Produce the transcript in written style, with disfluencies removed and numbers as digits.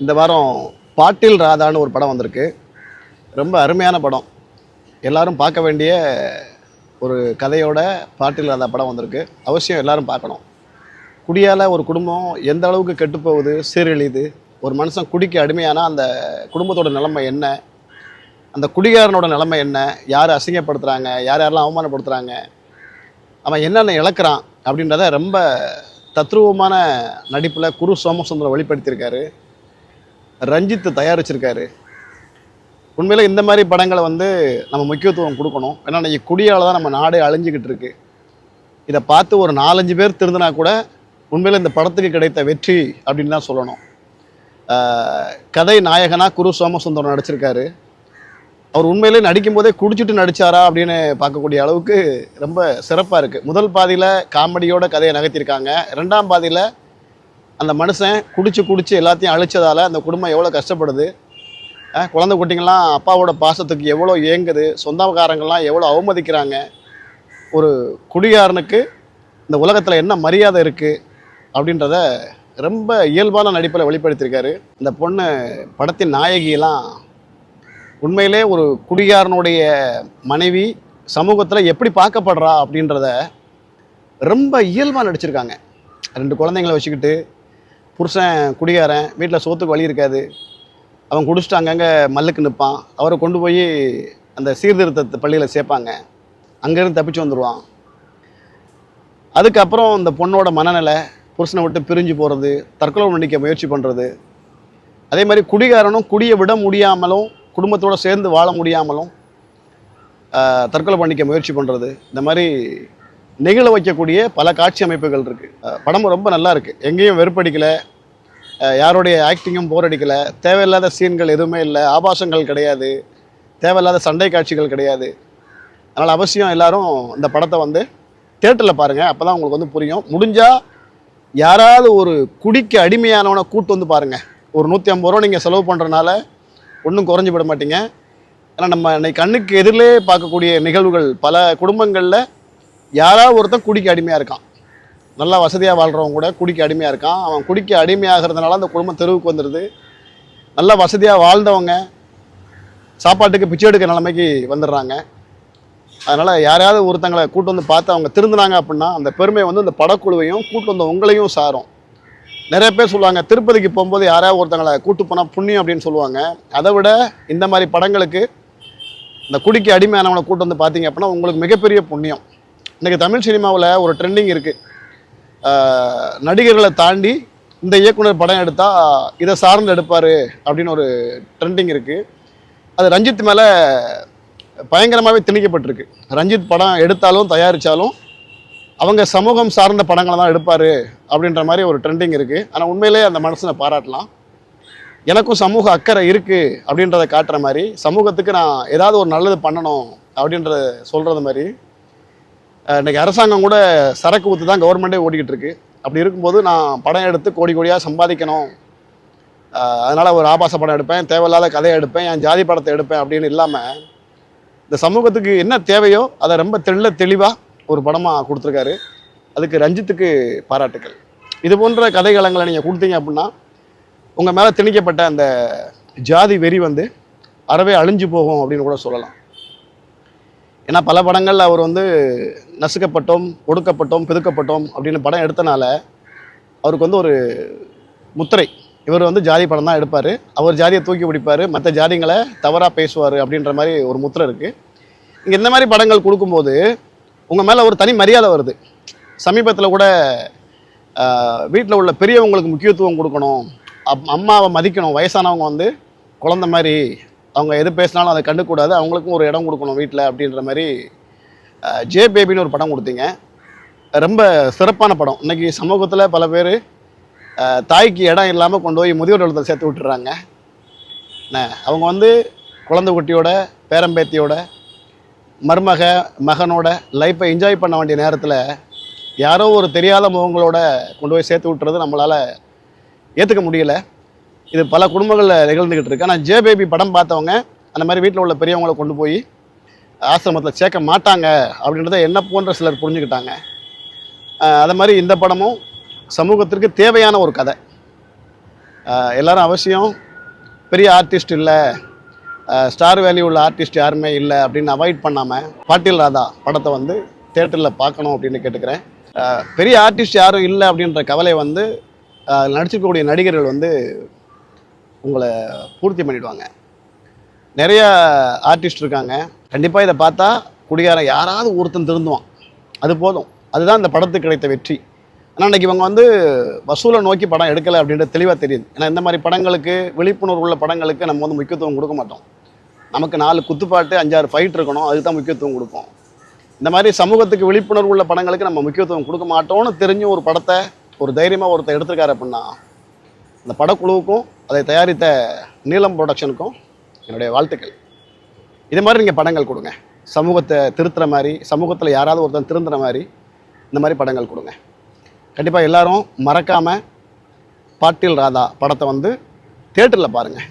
இந்த வாரம் பாட்டில் ராதான்னு ஒரு படம் வந்திருக்கு. ரொம்ப அருமையான படம். எல்லாரும் பார்க்க வேண்டிய ஒரு கதையோட பாட்டில் ராதா படம் வந்திருக்கு. அவசியம் எல்லாரும் பார்க்கணும். குடியால் ஒரு குடும்பம் எந்த அளவுக்கு கெட்டுப்போகுது, சீரழியுது, ஒரு மனுஷன் குடிக்கு அடிமையானா அந்த குடும்பத்தோட நிலைமை என்ன, அந்த குடிகாரனோட நிலைமை என்ன, யார் அசிங்கப்படுத்துகிறாங்க, யார் யாரெல்லாம் அவமானப்படுத்துகிறாங்க, அவன் என்னென்ன இழக்கிறான் அப்படின்றத ரொம்ப தத்ரூபமான நடிப்பில் குரு சோமசுந்தரம் வெளிப்படுத்தியிருக்காரு. ரஞ்சித் தயாரிச்சிருக்காரு. உண்மையில் இந்த மாதிரி படங்களை நம்ம முக்கியத்துவம் கொடுக்கணும். ஏன்னா இன்றைக்கி குடியால் தான் நம்ம நாடே அழிஞ்சிக்கிட்டு இருக்கு. இதை பார்த்து ஒரு 4-5 பேர் திருந்தினா கூட உண்மையில் இந்த படத்துக்கு கிடைத்த வெற்றி அப்படின்னு தான் சொல்லணும். கதை நாயகனாக குரு சோமசுந்தரம் நடிச்சிருக்காரு. அவர் உண்மையிலே நடிக்கும் போதே குடிச்சிட்டு நடித்தாரா அப்படின்னு பார்க்கக்கூடிய அளவுக்கு ரொம்ப சிறப்பாக இருக்குது. முதல் பாதியில் காமெடியோட கதையை நகர்த்தியிருக்காங்க. 2ஆம் பாதியில் அந்த மனுஷன் குடிச்சு எல்லாத்தையும் அழிச்சதால் அந்த குடும்பம் எவ்வளோ கஷ்டப்படுது, குழந்தை குட்டிங்கள்லாம் அப்பாவோட பாசத்துக்கு எவ்வளோ ஏங்குது, சொந்தக்காரங்கள்லாம் எவ்வளோ அவமதிக்கிறாங்க, ஒரு குடிகாரனுக்கு இந்த உலகத்தில் என்ன மரியாதை இருக்குது அப்படின்றத ரொம்ப இயல்பான நடிப்பில் வெளிப்படுத்தியிருக்காரு. இந்த பொண்ணு படத்தின் நாயகியெல்லாம் உண்மையிலே ஒரு குடிகாரனுடைய மனைவி சமூகத்தில் எப்படி பார்க்கப்படுறா அப்படின்றத ரொம்ப இயல்பாக நடிச்சிருக்காங்க. 2 குழந்தைங்களை வச்சுக்கிட்டு, புருஷன் குடிகாரன், வீட்டில் சோத்துக்கு வழி இருக்காது, அவன் குடிச்சிட்டு அங்கங்கே மல்லுக்கு நிற்பான், அவரை கொண்டு போய் அந்த சீர்திருத்த பள்ளியில் சேர்ப்பாங்க, அங்கேருந்து தப்பிச்சு வந்துடுவான். அதுக்கப்புறம் இந்த பொண்ணோட மனநிலை, புருஷனை விட்டு பிரிஞ்சு போகிறது, தற்கொலை பண்ணிக்க முயற்சி பண்ணுறது, அதே மாதிரி குடிகாரனும் குடியை விட முடியாமலும் குடும்பத்தோடு சேர்ந்து வாழ முடியாமலும் தற்கொலை பண்ணிக்க முயற்சி பண்ணுறது, இந்த மாதிரி நெகிழ வைக்கக்கூடிய பல காட்சி அமைப்புகள் இருக்குது. படம் ரொம்ப நல்லா இருக்குது. எங்கேயும் வெறுப்படிக்கலை, யாருடைய ஆக்டிங்கும் போர் அடிக்கலை, தேவையில்லாத சீன்கள் எதுவுமே இல்லை, ஆபாசங்கள் கிடையாது, தேவையில்லாத சண்டை காட்சிகள் கிடையாது. அதனால் அவசியம் எல்லோரும் இந்த படத்தை தியேட்டரில் பாருங்கள். அப்போ தான் உங்களுக்கு புரியும். முடிஞ்சால் யாராவது ஒரு குடிக்கு அடிமையானவனை கூட்டு பாருங்கள். ஒரு 150 ரூபா நீங்கள் செலவு பண்ணுறதுனால ஒன்றும் குறைஞ்சி விட மாட்டீங்க. ஏன்னா நம்ம இன்னைக்கு கண்ணுக்கு எதிரிலே பார்க்கக்கூடிய நிகழ்வுகள் பல குடும்பங்களில் யாராவது ஒருத்தன் குடிக்கு அடிமையாக இருக்கான். நல்லா வசதியாக வாழ்கிறவங்க கூட குடிக்கு அடிமையாக இருக்கான். அவன் குடிக்கு அடிமையாகிறதுனால அந்த குடும்பம் தெருவுக்கு வந்துடுது. நல்லா வசதியாக வாழ்ந்தவங்க சாப்பாட்டுக்கு பிச்சை எடுக்க நிலைமைக்கு வந்துடுறாங்க. அதனால் யாரையாவது ஒருத்தங்களை கூட்டு பார்த்து அவங்க திருந்தினாங்க அப்படின்னா அந்த பெருமை இந்த படக்குழுவையும் கூட்டு உங்களையும் சாரும். நிறைய பேர் சொல்லுவாங்க, திருப்பதிக்கு போகும்போது யாராவது ஒருத்தங்களை கூட்டு போனால் புண்ணியம் அப்படின்னு சொல்லுவாங்க. அதை விட இந்த மாதிரி படங்களுக்கு இந்த குடிக்கு அடிமையானவனை கூட்டு பார்த்தீங்க அப்படின்னா உங்களுக்கு மிகப்பெரிய புண்ணியம். இன்றைக்கி தமிழ் சினிமாவில் ஒரு ட்ரெண்டிங் இருக்குது. நடிகர்களை தாண்டி இந்த இயக்குனர் படம் எடுத்தால் இதை சார்ந்து எடுப்பார் அப்படின்னு ஒரு ட்ரெண்டிங் இருக்குது. அது ரஞ்சித் மேலே பயங்கரமாகவே திணிக்கப்பட்டிருக்கு. ரஞ்சித் படம் எடுத்தாலும் தயாரித்தாலும் அவங்க சமூகம் சார்ந்த படங்களை தான் எடுப்பார் அப்படின்ற மாதிரி ஒரு ட்ரெண்டிங் இருக்குது. ஆனால் உண்மையிலே அந்த மனசனை பாராட்டலாம். எனக்கும் சமூக அக்கறை இருக்குது அப்படின்றத காட்டுற மாதிரி, சமூகத்துக்கு நான் ஏதாவது ஒரு நல்லது பண்ணணும் அப்படின்றத சொல்கிறது மாதிரி, இன்றைக்கி அரசாங்கம் கூட சரக்கு ஊற்று தான் கவர்மெண்ட்டே ஓடிக்கிட்டு இருக்கு. அப்படி இருக்கும்போது நான் படம் எடுத்து கோடி கோடியாக சம்பாதிக்கணும், அதனால் ஒரு ஆபாச படம் எடுப்பேன், தேவையில்லாத கதையை எடுப்பேன், என் ஜாதி படத்தை எடுப்பேன் அப்படின்னு இல்லாமல் இந்த சமூகத்துக்கு என்ன தேவையோ அதை ரொம்ப தெளிவாக ஒரு படமாக கொடுத்துருக்காரு. அதுக்கு ரஞ்சித்துக்கு பாராட்டுக்கள். இது போன்ற கதைகளங்களை நீங்கள் கொடுத்தீங்க அப்படின்னா உங்கள் மேலே திணிக்கப்பட்ட அந்த ஜாதி வெறி அறவே அழிஞ்சு போகும் அப்படின்னு கூட சொல்லலாம். ஏன்னா பல படங்களில் அவர் நசுக்கப்பட்டோம், ஒடுக்கப்பட்டோம், பிதுக்கப்பட்டோம் அப்படின்னு படம் எடுத்தனால அவருக்கு ஒரு முத்திரை, இவர் ஜாதி படம் தான் எடுப்பார், அவர் ஜாதியை தூக்கி பிடிப்பார், மற்ற ஜாதிகளை தவறாக பேசுவார் அப்படின்ற மாதிரி ஒரு முத்திரை இருக்குது. இங்கே இந்த மாதிரி படங்கள் கொடுக்கும்போது உங்கள் மேலே ஒரு தனி மரியாதை வருது. சமீபத்தில் கூட வீட்டில் உள்ள பெரியவங்களுக்கு முக்கியத்துவம் கொடுக்கணும், அம்மாவை மதிக்கணும், வயசானவங்க குழந்த மாதிரி அவங்க எது பேசினாலும் அதை கண்டுக்கூடாது, அவங்களுக்கும் ஒரு இடம் கொடுக்கணும் வீட்டில் அப்படின்ற மாதிரி ஜே பேபின்னு ஒரு படம் கொடுத்தீங்க. ரொம்ப சிறப்பான படம். இன்றைக்கி சமூகத்தில் பல பேர் தாய்க்கு இடம் இல்லாமல் கொண்டு போய் முதியோர் இல்லத்தில் சேர்த்து விட்டுறாங்க. அவங்க குழந்தை குட்டியோட, பேரம்பேத்தியோட, மகனோட லைஃப்பை என்ஜாய் பண்ண வேண்டிய நேரத்தில் யாரோ ஒரு தெரியாத முகங்களோட கொண்டு போய் சேர்த்து விட்டுறது நம்மளால் ஏற்றுக்க முடியலை. இது பல குடும்பங்களில் நிகழ்ந்துக்கிட்டு இருக்கு. ஆனால் ஜே பேபி படம் பார்த்தவங்க அந்த மாதிரி வீட்டில் உள்ள பெரியவங்களை கொண்டு போய் ஆசிரமத்தில் சேர்க்க மாட்டாங்க அப்படின்றத என்ன போன்ற சிலர் புரிஞ்சுக்கிட்டாங்க. அது மாதிரி இந்த படமும் சமூகத்திற்கு தேவையான ஒரு கதை. எல்லாரும் அவசியம் பெரிய ஆர்டிஸ்ட் இல்லை, ஸ்டார் வேல்யூ உள்ள ஆர்டிஸ்ட் யாருமே இல்லை அப்படின்னு அவாய்ட் பண்ணாமல் பாட்டில் ராதா படத்தை வந்து தேட்டரில் பார்க்கணும் அப்படின்னு கேட்டுக்கிறேன். பெரிய ஆர்டிஸ்ட் யாரும் இல்லை அப்படின்ற கவலை வந்து நடிச்சிருக்கக்கூடிய நடிகர்கள் வந்து உங்களை பூர்த்தி பண்ணிவிடுவாங்க. நிறைய ஆர்டிஸ்ட் இருக்காங்க, கண்டிப்பாக இதை பார்த்தா குடிகாரன் யாராவது ஒருத்தன் திருந்துவான், அது போதும். அதுதான் இந்த படத்துக்கு கிடைத்த வெற்றி. ஆனால் இன்றைக்கி இவங்க வந்து வசூலை நோக்கி படம் எடுக்கலை அப்படின்றது தெளிவாக தெரியுது. ஏன்னா இந்த மாதிரி படங்களுக்கு, விழிப்புணர்வு உள்ள படங்களுக்கு நம்ம வந்து முக்கியத்துவம் கொடுக்க மாட்டோம். நமக்கு 4 குத்துப்பாட்டு 5-6 ஃபைட் இருக்கணும், அதுக்கு தான் முக்கியத்துவம் கொடுப்போம். இந்த மாதிரி சமூகத்துக்கு விழிப்புணர்வு உள்ள படங்களுக்கு நம்ம முக்கியத்துவம் கொடுக்க மாட்டோம்னு தெரிஞ்சு ஒரு படத்தை ஒரு தைரியமாக ஒருத்தர் எடுத்திருக்காரு அப்படின்னா அந்த படக்குழுவுக்கும் அதை தயாரித்த நீலம் ப்ரொடக்ஷனுக்கும் என்னுடைய வாழ்த்துக்கள். இது மாதிரி நீங்கள் படங்கள் கொடுங்க, சமூகத்தை திருத்துற மாதிரி, சமூகத்தில் யாராவது ஒருத்தன் திருந்துற மாதிரி இந்த மாதிரி படங்கள் கொடுங்க. கண்டிப்பாக எல்லாரும் மறக்காமல் பாட்டில் ராதா படத்தை வந்து தியேட்டரில் பாருங்கள்.